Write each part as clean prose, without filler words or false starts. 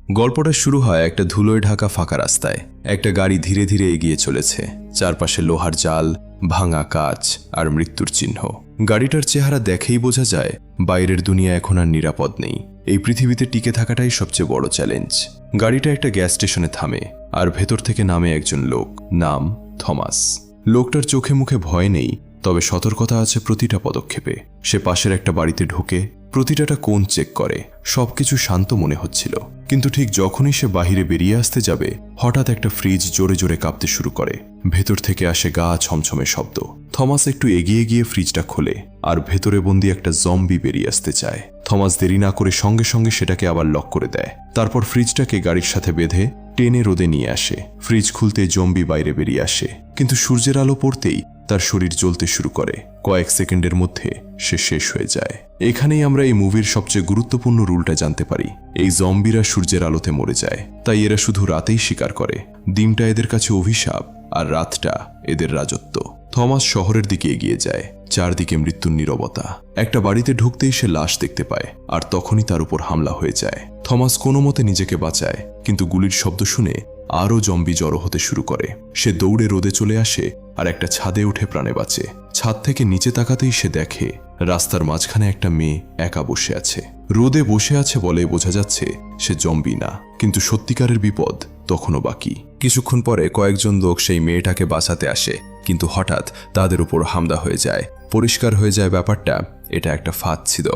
গল্পটা শুরু হয় একটা ধুলোয় ঢাকা ফাঁকা রাস্তায়। একটা গাড়ি ধীরে ধীরে এগিয়ে চলেছে, চারপাশে লোহার জাল, ভাঙা কাঁচ আর মৃত্যুর চিহ্ন। গাড়িটার চেহারা দেখেই বোঝা যায় বাইরের দুনিয়া এখন আর নিরাপদ নেই। এই পৃথিবীতে টিকে থাকাটাই সবচেয়ে বড় চ্যালেঞ্জ। গাড়িটা একটা গ্যাস স্টেশনে থামে, আর ভেতর থেকে নামে একজন লোক, নাম থমাস। লোকটার চোখে মুখে ভয় নেই, তবে সতর্কতা আছে প্রতিটা পদক্ষেপে। সে পাশের একটা বাড়িতে ঢোকে, প্রতিটা কোণ চেক করে। সবকিছু শান্ত মনে হচ্ছিল, কিন্তু ঠিক যখনই সে বাহিরে বেরিয়ে আসতে যাবে, হঠাৎ একটা ফ্রিজ জোরে জোরে কাঁপতে শুরু করে। ভেতর থেকে আসে গা ছমছমে শব্দ। থমাস একটু এগিয়ে গিয়ে ফ্রিজটা খোলে, আর ভেতরে বন্দি একটা জম্বি বেরিয়ে আসতে চায়। থমাস দেরি না করে সঙ্গে সঙ্গে সেটাকে আবার লক করে দেয়। তারপর ফ্রিজটাকে গাড়ির সাথে বেঁধে টেনে রোদে নিয়ে আসে। ফ্রিজ খুলতে জম্বি বাইরে বেরিয়ে আসে, কিন্তু সূর্যের আলো পড়তেই তার শরীর জ্বলতে শুরু করে। কয়েক সেকেন্ডের মধ্যে সে শেষ হয়ে যায়। এখানেই আমরা এই মুভির সবচেয়ে গুরুত্বপূর্ণ রুলটা জানতে পারি। এই জম্বিরা সূর্যের আলোতে মরে যায়, তাই এরা শুধু রাতেই শিকার করে। দিনটা এদের কাছে অভিশাপ, আর রাতটা এদের রাজত্ব। থমাস শহরের দিকে এগিয়ে যায়। চারদিকে মৃত্যুর নীরবতা। একটা বাড়িতে ঢুকতেই সে লাশ দেখতে পায়, আর তখনই তার উপর হামলা হয়ে যায়। থমাস কোনো মতে নিজেকে বাঁচায়, কিন্তু গুলির শব্দ শুনে আরও জম্বি জড়ো হতে শুরু করে। সে দৌড়ে রোদে চলে আসে আর একটা ছাদে উঠে প্রাণে বাঁচে। ছাদ থেকে নিচে তাকাতেই সে দেখে রাস্তার মাঝখানে একটা মেয়ে একা বসে আছে। রোদে বসে আছে বলে বোঝা যাচ্ছে সে জম্বি না, কিন্তু সত্যিকারের বিপদ তখনও বাকি। কিছুক্ষণ পরে কয়েকজন লোক সেই মেয়েটাকে বাঁচাতে আসে, কিন্তু হঠাৎ তাদের উপর হামলা হয়ে যায়। পরিষ্কার হয়ে যায় ব্যাপারটা এটা একটা ফাঁদ ছিল।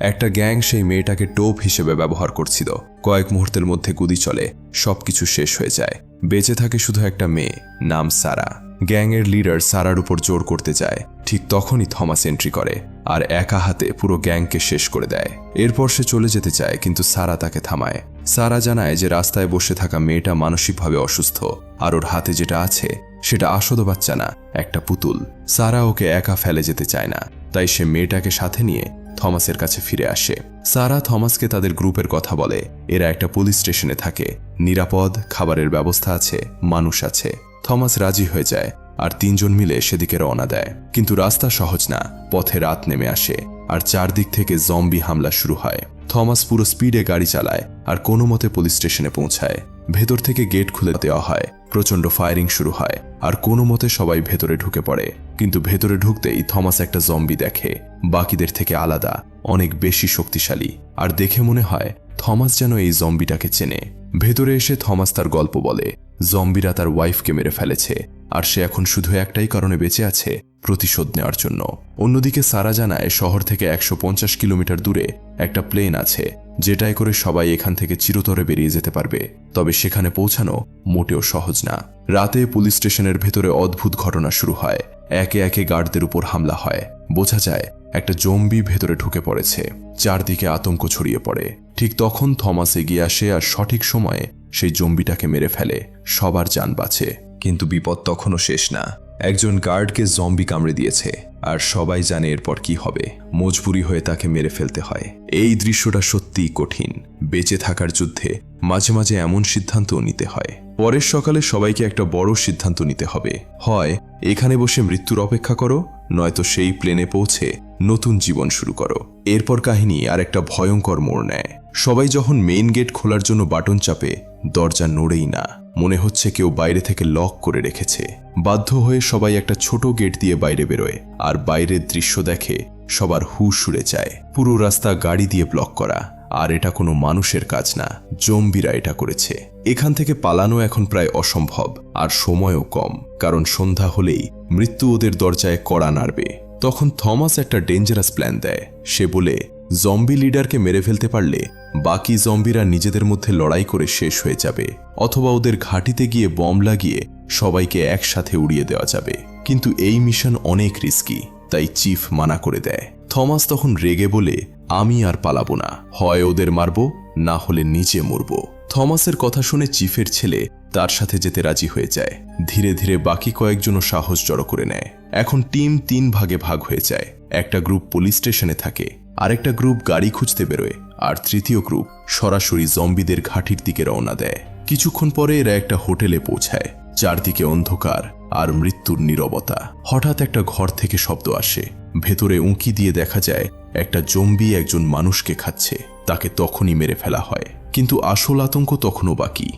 একটা গ্যাং সেই মেয়েটাকে টোপ হিসেবে ব্যবহার করছিল। কয়েক মুহূর্তের মধ্যে গুলি চলে, সবকিছু শেষ হয়ে যায়। বেঁচে থাকে শুধু একটা মেয়ে, নাম সারা। গ্যাংয়ের লিডার সারার উপর জোর করতে যায়। ঠিক তখনই থমাস এন্ট্রি করে, আর একা হাতে পুরো গ্যাংকে শেষ করে দেয়। এরপর সে চলে যেতে চায়, কিন্তু সারা তাকে থামায়। সারা জানায় যে রাস্তায় বসে থাকা মেয়েটা মানসিকভাবে অসুস্থ, আর ওর হাতে যেটা আছে সেটা আসল বাচ্চা না, একটা পুতুল। সারা ওকে একা ফেলে যেতে চায় না, তাই সে মেয়েটাকে সাথে নিয়ে থমাসের কাছে ফিরে আসে। সারা থমাসকে তাদের গ্রুপের কথা বলে। এরা একটা পুলিশ স্টেশনে থাকে, নিরাপদ, খাবারের ব্যবস্থা আছে, মানুষ আছে। থমাস রাজি হয়ে যায়, আর তিনজন মিলে সেদিকে রওনা দেয়। কিন্তু রাস্তা সহজ না। পথে রাত নেমে আসে, আর চারদিক থেকে জম্বি হামলা শুরু হয়। থমাস পুরো স্পিডে গাড়ি চালায়, আর কোনো মতে পুলিশ স্টেশনে পৌঁছায়। ভেতর থেকে গেট খুলে দেওয়া হয়। প্রচণ্ড ফায়ারিং শুরু হয়, আর কোনো মতে সবাই ভেতরে ঢুকে পড়ে। কিন্তু ভেতরে ঢুকতেই থমাস একটা জম্বি দেখে, বাকিদের থেকে আলাদা, অনেক বেশি শক্তিশালী। আর দেখে মনে হয় থমাস যেন এই জম্বিটাকে চেনে। ভেতরে এসে থমাস তার গল্প বলে। জম্বিরা তার ওয়াইফকে মেরে ফেলেছে, আর সে এখন শুধু একটাই কারণে বেঁচে আছে, প্রতিশোধ নেওয়ার জন্য। অন্যদিকে সারা জানায় শহর থেকে 150 কিলোমিটার দূরে একটা প্লেন আছে, যেটায় করে সবাই এখান থেকে চিরতরে বেরিয়ে যেতে পারবে। তবে সেখানে পৌঁছানো মোটেও সহজ না। রাতে পুলিশ স্টেশনের ভেতরে অদ্ভুত ঘটনা শুরু হয়। একে একে গার্ডদের উপর হামলা হয়। বোঝা যায় একটা জম্বি ভেতরে ঢুকে পড়েছে। চারদিকে আতঙ্ক ছড়িয়ে পড়ে। ঠিক তখন থমাস এগিয়ে আসে, আর সঠিক সময়ে সেই জম্বিটাকে মেরে ফেলে। সবার জান বাঁচে, কিন্তু বিপদ তখনও শেষ না। একজন গার্ডকে জম্বি কামড়ে দিয়েছে, আর সবাই জানে এরপর কি হবে। মজবুরি হয়ে তাকে মেরে ফেলতে হয়। এই দৃশ্যটা সত্যিই কঠিন। বেঁচে থাকার যুদ্ধে মাঝে মাঝে এমন সিদ্ধান্তও নিতে হয়। পরের সকালে সবাইকে একটা বড় সিদ্ধান্ত নিতে হবে। হয় এখানে বসে মৃত্যুর অপেক্ষা করো, নয়তো সেই প্লেনে পৌঁছে নতুন জীবন শুরু করো। এরপর কাহিনী আর একটা ভয়ঙ্কর মোড় নেয়। সবাই যখন মেইন গেট খোলার জন্য বাটন চাপে, দরজা নড়েই না। মনে হচ্ছে কেউ বাইরে থেকে লক করে রেখেছে। বাধ্য হয়ে সবাই একটা ছোট গেট দিয়ে বাইরে বেরোয়, আর বাইরের দৃশ্য দেখে সবার হুঁশ উড়ে যায়। পুরো রাস্তা গাড়ি দিয়ে ব্লক করা, আর এটা কোনো মানুষের কাজ না, জম্বিরা এটা করেছে। এখান থেকে পালানো এখন প্রায় অসম্ভব, আর সময়ও কম, কারণ সন্ধ্যা হলেই মৃত্যু ওদের দরজায় কড়া নাড়বে। তখন থমাস একটা ডেঞ্জারাস প্ল্যান দেয়। সে বলে, জম্বি লিডারকে মেরে ফেলতে পারলে বাকি জম্বিরা নিজেদের মধ্যে লড়াই করে শেষ হয়ে যাবে, অথবা ওদের ঘাঁটিতে গিয়ে বম লাগিয়ে সবাইকে একসাথে উড়িয়ে দেওয়া যাবে। কিন্তু এই মিশন অনেক রিস্কি, তাই চিফ মানা করে দেয়। থমাস তখন রেগে বলে, আমি আর পালাবো না, হয় ওদের মারবো, না হলে নিজে মরব। থমাসের কথা শুনে চিফের ছেলে তার সাথে যেতে রাজি হয়ে যায়। ধীরে ধীরে বাকি কয়েকজনও সাহস জড়ো করে নেয়। এখন টিম 3 ভাগে ভাগ হয়ে যায়। একটা গ্রুপ পুলিশ স্টেশনে থাকে, আরেকটা গ্রুপ গাড়ি খুঁজতে বেরোয়, আর তৃতীয় গ্রুপ সরাসরি জম্বিদের ঘাঁটির দিকে রওনা দেয়। কিছুক্ষণ পরে এরা একটা হোটেলে পৌঁছায়। চারদিকে অন্ধকার আর মৃত্যুর নীরবতা। হঠাৎ একটা ঘর থেকে শব্দ আসে। ভেতরে উঁকি দিয়ে দেখা যায় একটা জম্বি একজন মানুষকে খাচ্ছে। তাকে তখনই মেরে ফেলা হয়, কিন্তু আসল আতঙ্ক তখনও বাকি।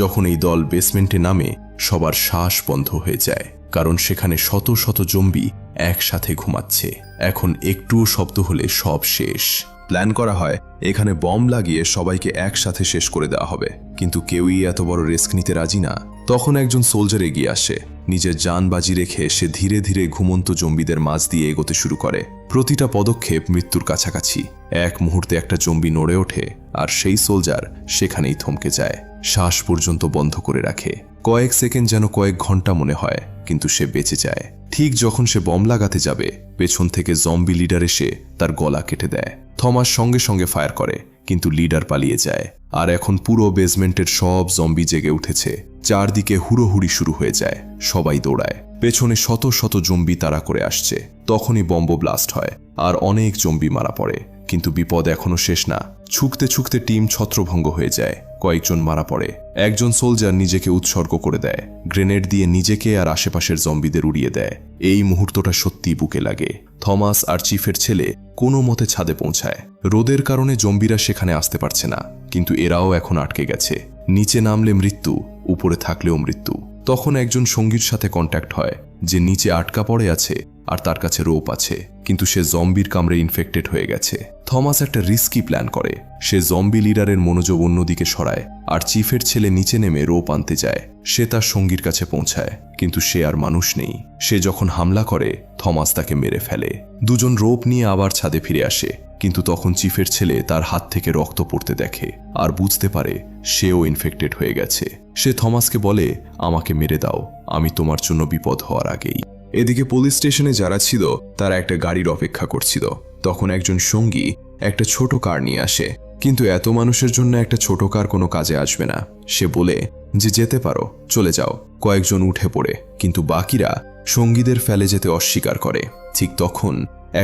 যখন এই দল বেসমেন্টে নামে সবার শ্বাস বন্ধ হয়ে যায়, কারণ সেখানে শত শত জম্বি একসাথে ঘুমাচ্ছে। এখন একটুও শব্দ হলে সব শেষ। প্ল্যান করা হয় এখানে বম লাগিয়ে সবাইকে একসাথে শেষ করে দেওয়া হবে, কিন্তু কেউই এত বড় রিস্ক নিতে রাজি না। তখন একজন সোলজার এগিয়ে আসে। নিজের জান বাজি রেখে সে ধীরে ধীরে ঘুমন্ত জম্বিদের মাঝ দিয়ে এগোতে শুরু করে। প্রতিটা পদক্ষেপ মৃত্যুর কাছাকাছি। এক মুহূর্তে একটা জম্বি নড়ে ওঠে, আর সেই সোলজার সেখানেই থমকে যায়, শ্বাস পর্যন্ত বন্ধ করে রাখে। কয়েক সেকেন্ড যেন কয়েক ঘন্টা মনে হয়, কিন্তু সে বেঁচে যায়। ঠিক যখন সে বম লাগাতে যাবে, পেছন থেকে জম্বি লিডার এসে তার গলা কেটে দেয়। থমাস সঙ্গে সঙ্গে ফায়ার করে, কিন্তু লিডার পালিয়ে যায়। আর এখন পুরো বেসমেন্টের সব জম্বি জেগে উঠেছে। চারদিকে হুড়োহুড়ি শুরু হয়ে যায়, সবাই দৌড়ায়। পেছনে শত শত জম্বি তাড়া করে আসছে। তখনই বম্ব ব্লাস্ট হয়, আর অনেক জম্বি মারা পড়ে। কিন্তু বিপদ এখনো শেষ না। ছুটতে ছুটতে টিম ছত্রভঙ্গ হয়ে যায়, কয়েকজন মারা পড়ে। একজন সোলজার নিজেকে উৎসর্গ করে দেয়, গ্রেনেড দিয়ে নিজেকে আর আশেপাশের জম্বিদের উড়িয়ে দেয়। এই মুহূর্তটা সত্যি বুকে লাগে। থমাস আর চিফের ছেলে কোনো মতে ছাদে পৌঁছায়। রোদের কারণে জম্বিরা সেখানে আসতে পারছে না, কিন্তু এরাও এখন আটকে গেছে। নিচে নামলে মৃত্যু, উপরে থাকলেও মৃত্যু। তখন একজন সঙ্গীর সাথে কন্ট্যাক্ট হয় যে নিচে আটকা পড়ে আছে, আর তার কাছে রোপ আছে, কিন্তু সে জম্বির কামড়ে ইনফেক্টেড হয়ে গেছে। থমাস একটা রিস্কি প্ল্যান করে। সে জম্বি লিডারের মনোযোগ অন্যদিকে সরায়, আর চিফের ছেলে নিচে নেমে রোপ আনতে যায়। সে তার সঙ্গীর কাছে পৌঁছায়, কিন্তু সে আর মানুষ নেই। সে যখন হামলা করে, থমাস তাকে মেরে ফেলে। দুজন রোপ নিয়ে আবার ছাদে ফিরে আসে, কিন্তু তখন চিফের ছেলে তার হাত থেকে রক্ত পড়তে দেখে, আর বুঝতে পারে সেও ইনফেক্টেড হয়ে গেছে। সে থমাসকে বলে, আমাকে মেরে দাও, আমি তোমার জন্য বিপদ হওয়ার আগেই। এদিকে পুলিশ স্টেশনে যারা ছিল তারা একটা গাড়ির অপেক্ষা করছিল। তখন একজন সঙ্গী একটা ছোট কার নিয়ে আসে, কিন্তু এত মানুষের জন্য একটা ছোট কার কোনো কাজে আসবে না। সে বলে যে যেতে পারো, চলে যাও। কয়েকজন উঠে পড়ে, কিন্তু বাকিরা সঙ্গীদের ফেলে যেতে অস্বীকার করে। ঠিক তখন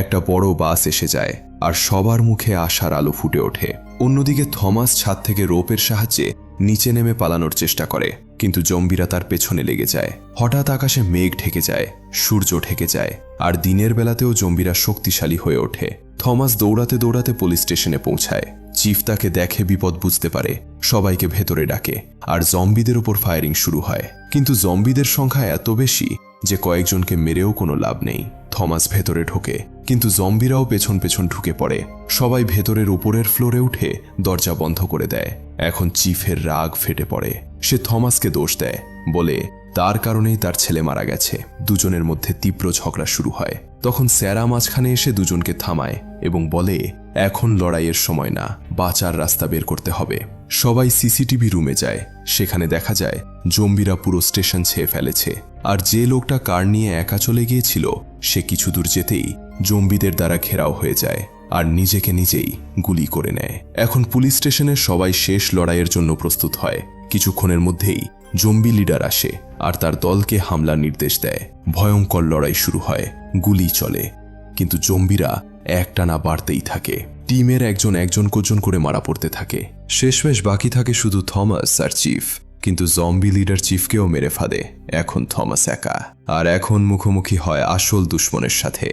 একটা বড় বাস এসে যায়, আর সবার মুখে আশার আলো ফুটে ওঠে। অন্যদিকে থমাস ছাদ থেকে রোপের সাহায্যে নিচে নেমে পালানোর চেষ্টা করে, কিন্তু জম্বিরা তার পেছনে লেগে যায়। হঠাৎ আকাশে মেঘ ঢেকে যায়, সূর্য ঢেকে যায়, আর দিনের বেলাতেও জম্বিরা শক্তিশালী হয়ে ওঠে। থমাস দৌড়াতে দৌড়াতে পুলিশ স্টেশনে পৌঁছায়। চিফ তাকে দেখে বিপদ বুঝতে পারে, সবাইকে ভেতরে ডাকে, আর জম্বিদের উপর ফায়ারিং শুরু হয়। কিন্তু জম্বিদের সংখ্যা এত বেশি যে কয়েকজনকে মেরেও কোনো লাভ নেই। থমাস ভেতরে ঢোকে, কিন্তু জম্বিরাও পেছন পেছন ঢুকে পড়ে। সবাই ভেতরের উপরের ফ্লোরে উঠে দরজা বন্ধ করে দেয়। এখন চিফের রাগ ফেটে পড়ে। সে থমাসকে দোষ দেয়, বলে তার কারণেই তার ছেলে মারা গেছে। দুজনের মধ্যে তীব্র ঝগড়া শুরু হয়। তখন স্যারা মাঝখানে এসে দুজনকে থামায় এবং বলে, এখন লড়াইয়ের সময় না, বাঁচার রাস্তা বের করতে হবে। সবাই সিসিটিভি রুমে যায়। সেখানে দেখা যায় জম্বিরা পুরো স্টেশন ছেয়ে ফেলেছে, আর যে লোকটা কার নিয়ে একা চলে গিয়েছিল সে কিছু দূর যেতেই জম্বিদের দ্বারা ঘেরাও হয়ে যায়, আর নিজেকে নিজেই গুলি করে নেয়। এখন পুলিশ স্টেশনের সবাই শেষ লড়াইয়ের জন্য প্রস্তুত হয়। কিছুক্ষণের মধ্যেই জম্বি লিডার আসে আর তার দলকে হামলার নির্দেশ দেয়। ভয়ঙ্কর লড়াই শুরু হয়, গুলি চলে, কিন্তু জম্বিরা একটানা বাড়তেই থাকে। টিমের একজন করে মারা পড়তে থাকে। শেষমেশ বাকি থাকে শুধু থমাস আর চিফ, কিন্তু জম্বি লিডার চিফকেও মেরে ফেলে। এখন থমাস একা, আর এখন মুখোমুখি হয় আসল দুশ্মনের সাথে,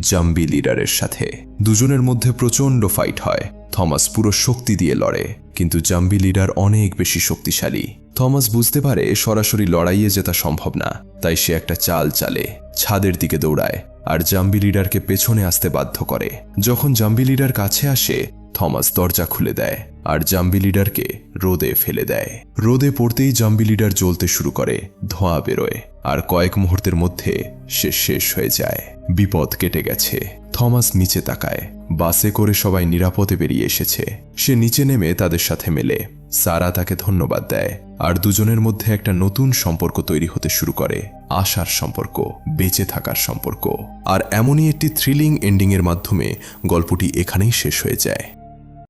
জম্বি লিডারের সাথে। দুজনের মধ্যে প্রচণ্ড ফাইট হয়। থমাস পুরো শক্তি দিয়ে লড়ে, কিন্তু জম্বি লিডার অনেক বেশি শক্তিশালী। থমাস বুঝতে পারে সরাসরি লড়াইয়ে জেতা সম্ভব না, তাই সে একটা চাল চালে, ছাদের দিকে দৌড়ায়, আর জম্বি লিডারকে পেছনে আসতে বাধ্য করে। যখন জম্বি লিডার কাছে আসে, থমাস দরজা খুলে দেয় আর জম্বি লিডারকে রোদে ফেলে দেয়। রোদে পড়তেই জম্বি লিডার জ্বলতে শুরু করে, ধোঁয়া বেরোয়, আর কয়েক মুহূর্তের মধ্যে সে শেষ হয়ে যায়। বিপদ কেটে গেছে। থমাস নিচে তাকায়। বাসে করে সবাই নিরাপদে বেরিয়ে এসেছে। সে নিচে নেমে তাদের সাথে মেলে। সারা তাকে ধন্যবাদ দেয়, আর দুজনের মধ্যে একটা নতুন সম্পর্ক তৈরি হতে শুরু করে, আশার সম্পর্ক, বেঁচে থাকার সম্পর্ক। আর এমনই একটি থ্রিলিং এন্ডিংয়ের মাধ্যমে গল্পটি এখানেই শেষ হয়ে যায়।